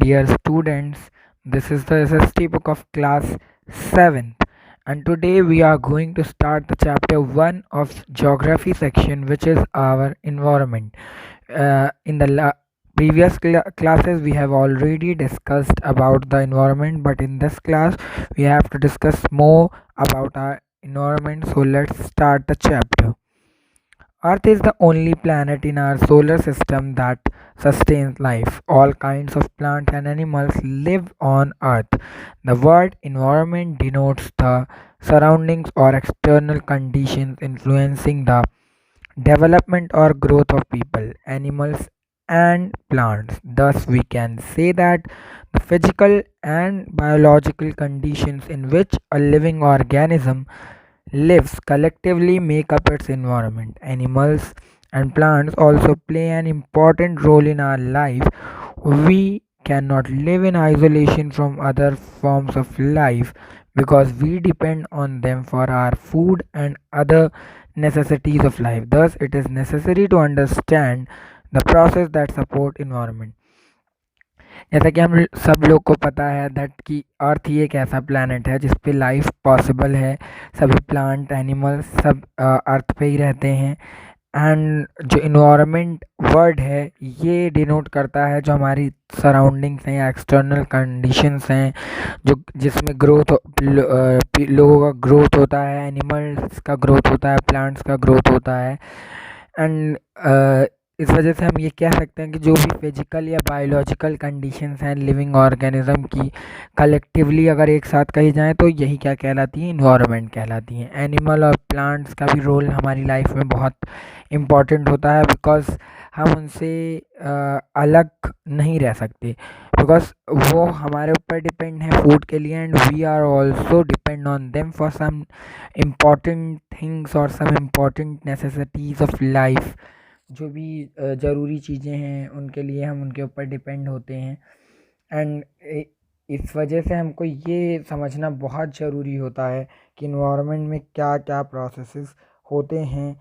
dear students. This is the SST book of class 7th, and today we are going to start the chapter 1 of geography section, which is our environment. In the previous classes, we have already discussed about the environment, but in this class, we have to discuss more about our environment. So, let's start the chapter. Earth is the only planet in our solar system that sustains life. All kinds of plants and animals live on Earth. The word environment denotes the surroundings or external conditions influencing the development or growth of people, animals, and plants. Thus, we can say that the physical and biological conditions in which a living organism lives collectively make up its environment. Animals and plants also play an important role in our life. We cannot live in isolation from other forms of life because we depend on them for our food and other necessities of life. Thus, it is necessary to understand the process that support environment. जैसा कि हम सब लोग को पता है that कि अर्थ ही एक ऐसा प्लैनेट है जिस पे लाइफ पॉसिबल है। सभी प्लांट एनिमल्स सब अर्थ पे ही रहते हैं। एंड जो इन्वायरमेंट वर्ड है ये डिनोट करता है जो हमारी सराउंडिंग्स हैं या एक्सटर्नल कंडीशंस हैं जो जिसमें ग्रोथ लोगों का ग्रोथ होता है, एनिमल्स का ग्रोथ होता है, प्लांट्स का ग्रोथ होता है। एंड इस वजह से हम ये कह सकते हैं कि जो भी फिजिकल या बायोलॉजिकल कंडीशंस हैं लिविंग ऑर्गेनिज्म की कलेक्टिवली अगर एक साथ कही जाएँ तो यही क्या कहलाती हैं, इन्वायरमेंट कहलाती हैं। एनिमल और प्लांट्स का भी रोल हमारी लाइफ में बहुत इम्पॉर्टेंट होता है बिकॉज हम उनसे अलग नहीं रह सकते बिकॉज वो हमारे ऊपर डिपेंड है फूड के लिए and we are also depend on them for some important things और some important necessities of life. जो भी ज़रूरी चीज़ें हैं उनके लिए हम उनके ऊपर डिपेंड होते हैं। एंड इस वजह से हमको ये समझना बहुत ज़रूरी होता है कि इन्वायरमेंट में क्या क्या प्रोसेसेस होते हैं,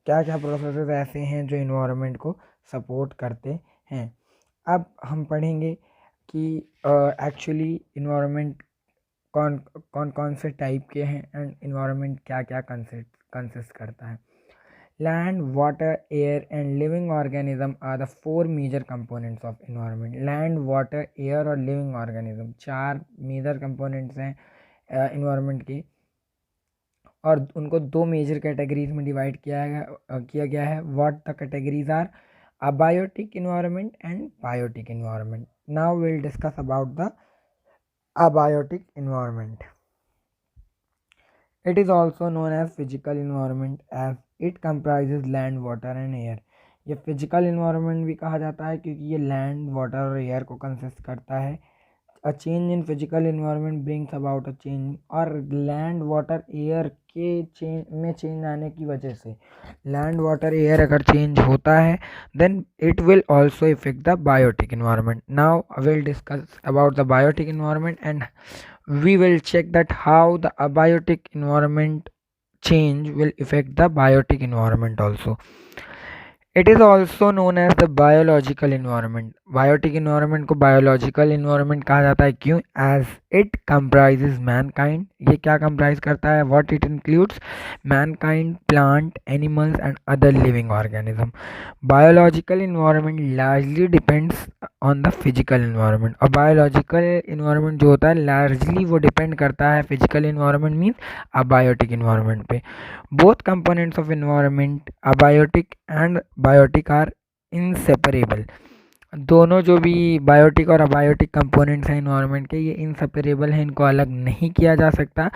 क्या क्या प्रोसेसेस ऐसे हैं जो इन्वायरमेंट को सपोर्ट करते हैं। अब हम पढ़ेंगे कि एक्चुअली इन्वायरमेंट कौन कौन कौन से टाइप के हैं एंड इन्वायरमेंट क्या क्या कंसिस्ट करता है। Land, water, air and living organism are the four major components of environment. Land, water, air और living organism चार मेजर कंपोनेंट्स हैं environment के और उनको दो मेजर कैटेगरीज में डिवाइड किया गया है। What the categories are abiotic environment and biotic environment. Now we'll discuss about the abiotic environment. It is also known as physical environment as it comprises land, water and air. ये physical environment भी कहा जाता है क्योंकि ये land, water और air को consist करता है। A change in physical environment brings about a change और लैंड, वाटर, एयर के चेंज आने की वजह से लैंड, वाटर, एयर अगर चेंज होता है then it will also affect the biotic environment. Now I will discuss about the biotic environment and we will check that how the abiotic environment change will affect the biotic environment also. It is also known as the biological environment. Biotic environment को biological environment कहा जाता है क्यों? As it comprises mankind. ये क्या comprise करता है? What it includes? Mankind, plant, animals and other living organism. Biological environment largely depends on the physical environment. और biological environment जो होता है largely वो depend करता है physical environment means abiotic environment पे. Both components of environment, abiotic and biotic are inseparable. दोनों जो भी बायोटिक और अबायोटिक कंपोनेंट्स हैं इन्वायरमेंट के ये इनसेपरेबल हैं, इनको अलग नहीं किया जा सकता।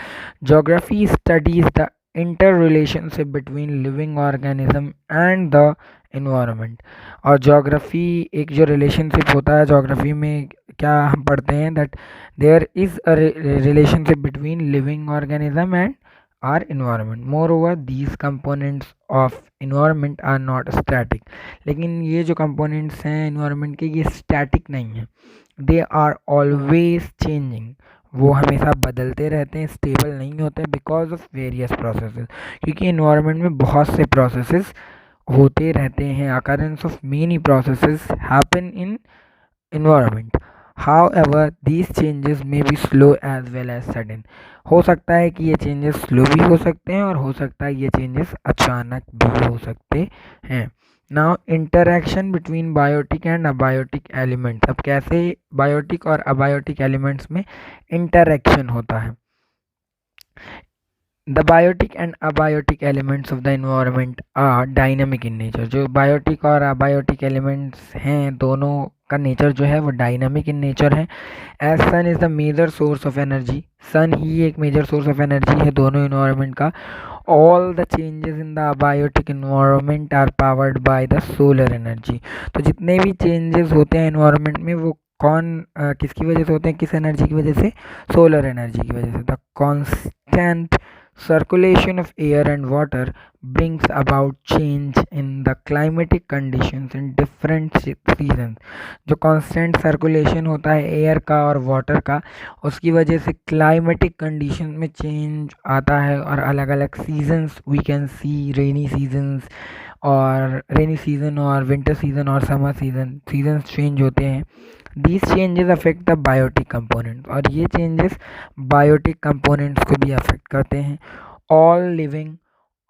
Geography studies the inter relationship between living organism and the environment. और ज्योग्राफी एक जो रिलेशनशिप होता है, ज्योग्राफी में क्या हम पढ़ते हैं that there is a relationship between living organism and our environment. Moreover, these components of environment are not static. लेकिन ये जो components हैं environment के ये static नहीं हैं. They are always changing. वो हमेशा बदलते रहते हैं, stable नहीं होते because of various processes. क्योंकि environment में बहुत से processes होते रहते हैं. Occurrence of many processes happen in environment. However, these changes may be slow as well as sudden. हो सकता है कि ये चेंजेस स्लो भी हो सकते हैं और हो सकता है ये चेंजेस अचानक भी हो सकते हैं. Now interaction between biotic and abiotic elements. अब कैसे बायोटिक और अबायोटिक एलिमेंट्स में इंटरेक्शन होता है. The biotic and abiotic elements of the environment are dynamic in nature. जो बायोटिक और abiotic elements हैं दोनों का नेचर जो है वो डायनामिक इन नेचर है. As sun is the major source of energy. Sun ही एक मेजर सोर्स ऑफ एनर्जी है दोनों इन्वायरमेंट का. All the changes in the abiotic environment are powered by the solar energy. तो जितने भी चेंजेस होते हैं इन्वायरमेंट में वो किसकी वजह से होते हैं, किस एनर्जी की वजह से, सोलर एनर्जी की वजह से. The constant circulation of air and water brings about change in the climatic conditions in different seasons. जो constant circulation होता है एयर का और वाटर का, उसकी वजह से क्लाइमेटिक कंडीशन में चेंज आता है और अलग अलग seasons we can see rainy season और विंटर सीजन और समर सीजन्स चेंज होते हैं. These changes affect the biotic components और ये changes biotic components को भी affect करते हैं. All living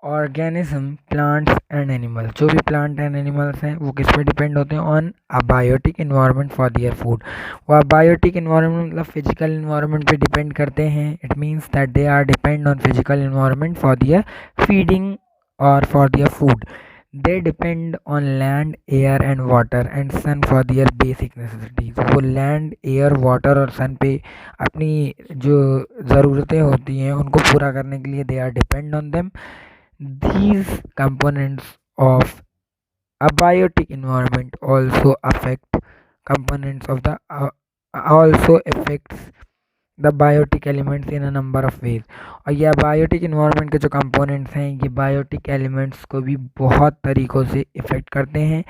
organism, plants and animals, जो भी plant and animals हैं वो किस पे डिपेंड होते हैं, on abiotic environment for their food. वो abiotic environment मतलब physical environment पे डिपेंड करते हैं. It means that they are depend on physical environment for their feeding or for their food. They depend on land, air and water and sun for their basic necessities. वो land, air, water और sun पे अपनी जो ज़रूरतें होती हैं उनको पूरा करने के लिए they are depend on them. These components of abiotic environment also affect components of the also affects the biotic elements in a number of ways. और यह बायोटिक इन्वायरमेंट के जो कंपोनेंट्स हैं ये बायोटिक एलिमेंट्स को भी बहुत तरीक़ों से इफ़ेक्ट करते हैं.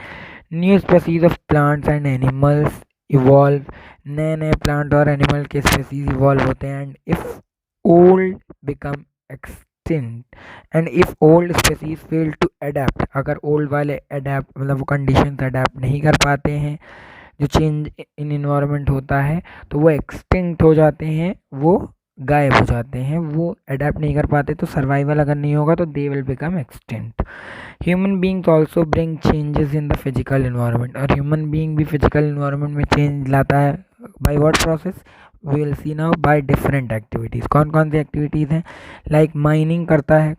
New species of plants and animals evolve. नए नए प्लांट और एनिमल के स्पीसीज इवॉल्व होते हैं. And if old become extinct and if old species fail to adapt. अगर ओल्ड वाले अडेप्ट मतलब वो कंडीशन अडेप्ट नहीं कर पाते हैं, जो चेंज इन इन्वायरमेंट होता है तो वो एक्सटिंक्ट हो जाते हैं, वो गायब हो जाते हैं, वो अडेप्ट नहीं कर पाते. तो सर्वाइवल अगर नहीं होगा तो they will become extinct. Human beings also bring changes in the physical environment. और ह्यूमन बींग भी फिजिकल इन्वायरमेंट में चेंज लाता है. By what process we will see now. By different activities. कौन कौन सी एक्टिविटीज़ हैं, लाइक माइनिंग करता है.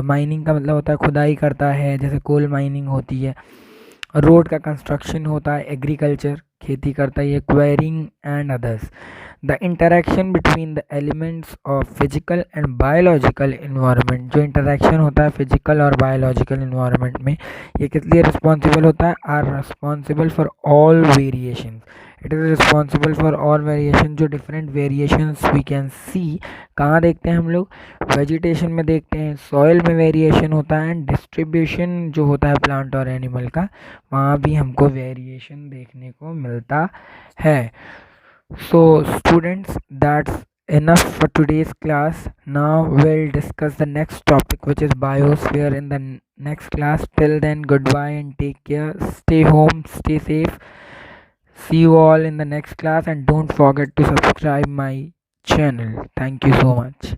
माइनिंग का मतलब होता है खुदाई करता है, जैसे कोल माइनिंग होती है. रोड का कंस्ट्रक्शन होता है. एग्रीकल्चर खेती करता है. Quarrying and others. The interaction between the elements of physical and biological environment. जो इंटरेक्शन होता है फिजिकल और बायोलॉजिकल इन्वायरमेंट में, ये किस लिए रिस्पॉन्सिबल होता है, are responsible for all variation. It is responsible for all variation. जो different variations we can see कहाँ देखते हैं हम लोग, वेजिटेशन में देखते हैं, सॉइल में वेरिएशन होता है, एंड डिस्ट्रीब्यूशन जो होता है प्लांट और एनिमल का वहाँ भी हमको वेरिएशन देखने को मिलता है. So students, that's enough for today's class. Now we'll discuss the next topic, which is biosphere, in the next class. Till then, goodbye and take care. Stay home, stay safe. See you all in the next class, and don't forget to subscribe my channel. Thank you so much.